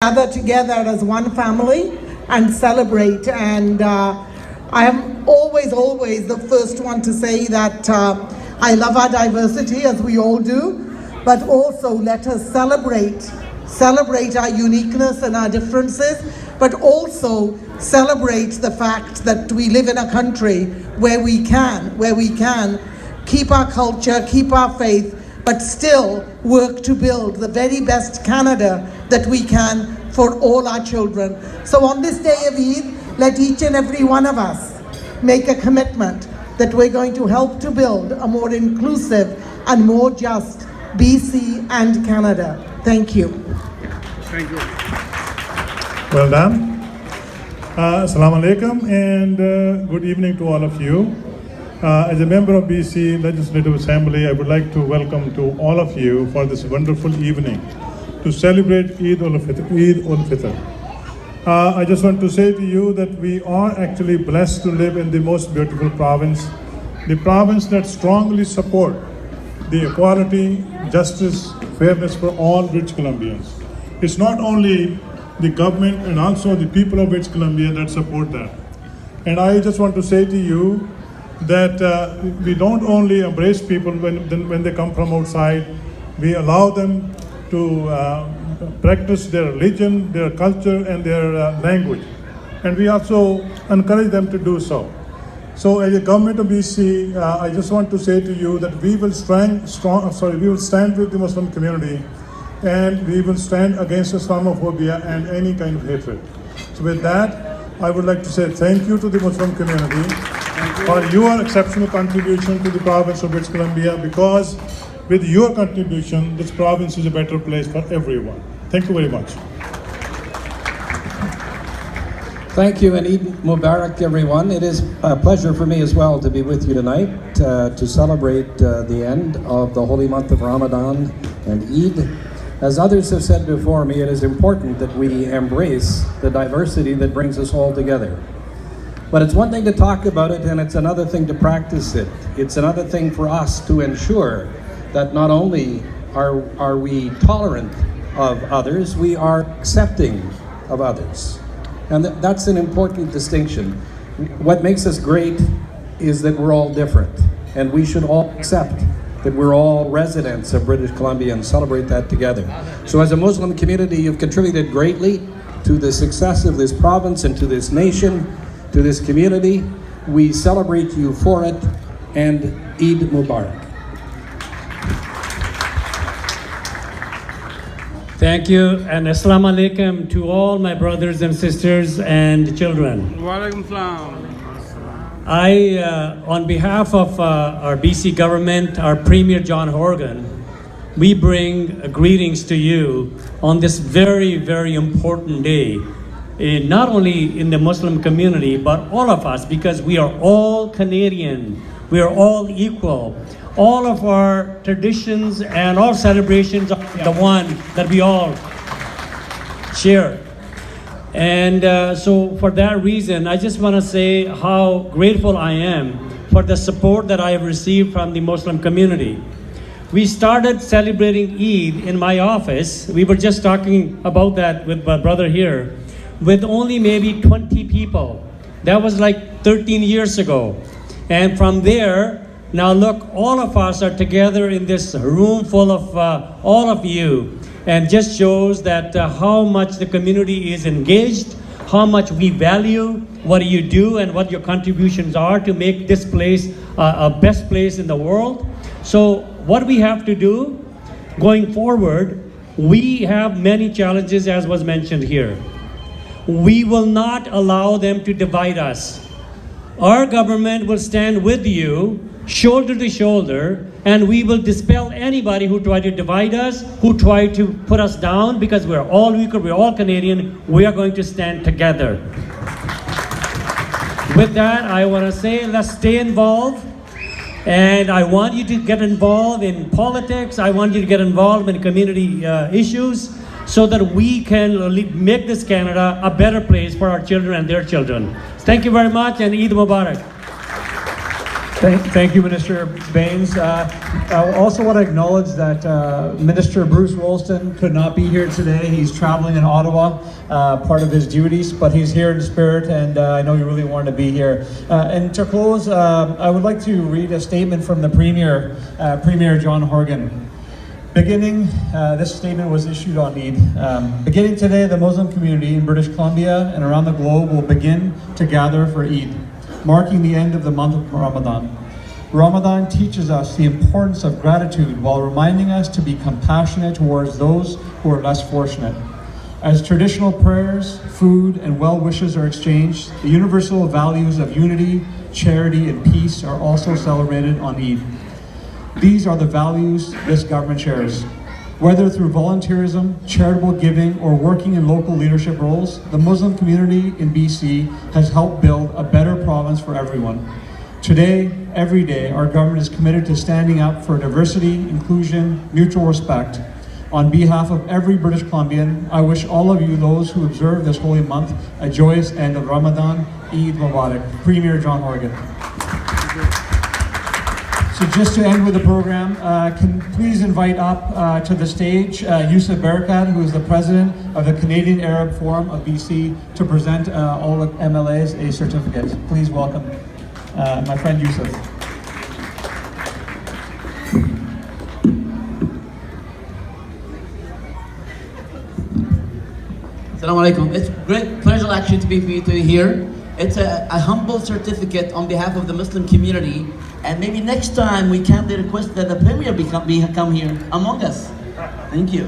gather together as one family and celebrate. And I am always the first one to say that I love our diversity, as we all do, but also let us celebrate our uniqueness and our differences, but also celebrate the fact that we live in a country where we can keep our culture, keep our faith, but still work to build the very best Canada that we can for all our children. So on this day of Eid, let each and every one of us make a commitment that we're going to help to build a more inclusive and more just BC and Canada. Thank you. Thank you. Well done. Assalamu alaikum and good evening to all of you. As a member of BC Legislative Assembly, I would like to welcome to all of you for this wonderful evening to celebrate Eid ul-Fitr. I just want to say to you that we are actually blessed to live in the most beautiful province, the province that strongly support the equality, justice, fairness for all British Columbians. It's not only the government and also the people of British Columbia that support that. And I just want to say to you that we don't only embrace people when they come from outside, we allow them to practice their religion, their culture, and their language. And we also encourage them to do so. So as a government of BC, I just want to say to you that we will stand with the Muslim community, and we will stand against Islamophobia and any kind of hatred. So with that, I would like to say thank you to the Muslim community for your exceptional contribution to the province of British Columbia, because with your contribution, this province is a better place for everyone. Thank you very much. Thank you, and Eid Mubarak, everyone. It is a pleasure for me as well to be with you tonight to celebrate the end of the holy month of Ramadan and Eid. As others have said before me, it is important that we embrace the diversity that brings us all together. But it's one thing to talk about it, and it's another thing to practice it. It's another thing for us to ensure that not only are we tolerant of others, we are accepting of others. And that's an important distinction. What makes us great is that we're all different, and we should all accept that we're all residents of British Columbia and celebrate that together. So as a Muslim community, you've contributed greatly to the success of this province and to this nation, to this community. We celebrate you for it, and Eid Mubarak. Thank you, and Assalamu alaikum to all my brothers and sisters and children. Wa alaikum salam. I, on behalf of our BC government, our Premier John Horgan, we bring greetings to you on this very, very important day, not only in the Muslim community, but all of us, because we are all Canadian, we are all equal. All of our traditions and all celebrations are the one that we all share. And so for that reason, I just want to say how grateful I am for the support that I have received from the Muslim community. We started celebrating Eid in my office. We were just talking about that with my brother here, with only maybe 20 people. That was like 13 years ago. And from there, now look, all of us are together in this room full of all of you, and just shows that how much the community is engaged, how much we value what you do and what your contributions are to make this place a best place in the world. So what we have to do going forward, we have many challenges, as was mentioned here. We will not allow them to divide us. Our government will stand with you, shoulder to shoulder, and we will dispel anybody who try to divide us, who try to put us down, because we're all equal, we're all Canadian. We are going to stand together. With that, I want to say, let's stay involved. And I want you to get involved in politics. I want you to get involved in community issues, so that we can make this Canada a better place for our children and their children. Thank you very much, and Eid Mubarak. Thank you, Minister Baines. I also want to acknowledge that Minister Bruce Rolston could not be here today. He's traveling in Ottawa, part of his duties, but he's here in spirit, and I know you really wanted to be here. And to close, I would like to read a statement from the Premier, Premier John Horgan. This statement was issued on Eid. Beginning today, the Muslim community in British Columbia and around the globe will begin to gather for Eid, marking the end of the month of Ramadan. Ramadan teaches us the importance of gratitude while reminding us to be compassionate towards those who are less fortunate. As traditional prayers, food, and well wishes are exchanged, the universal values of unity, charity, and peace are also celebrated on Eid. These are the values this government shares. Whether through volunteerism, charitable giving, or working in local leadership roles, the Muslim community in BC has helped build a better province for everyone. Today, every day, our government is committed to standing up for diversity, inclusion, mutual respect. On behalf of every British Columbian, I wish all of you, those who observe this holy month, a joyous end of Ramadan. Eid Mubarak. Premier John Horgan. So just to end with the program, can please invite up to the stage Yusuf Barakat, who is the president of the Canadian Arab Forum of BC, to present all the MLAs a certificate. Please welcome my friend Yusuf. Assalamu alaikum. It's a great pleasure actually to be here. It's a humble certificate on behalf of the Muslim community, and maybe next time we kindly request that the Premier come here among us. Thank you.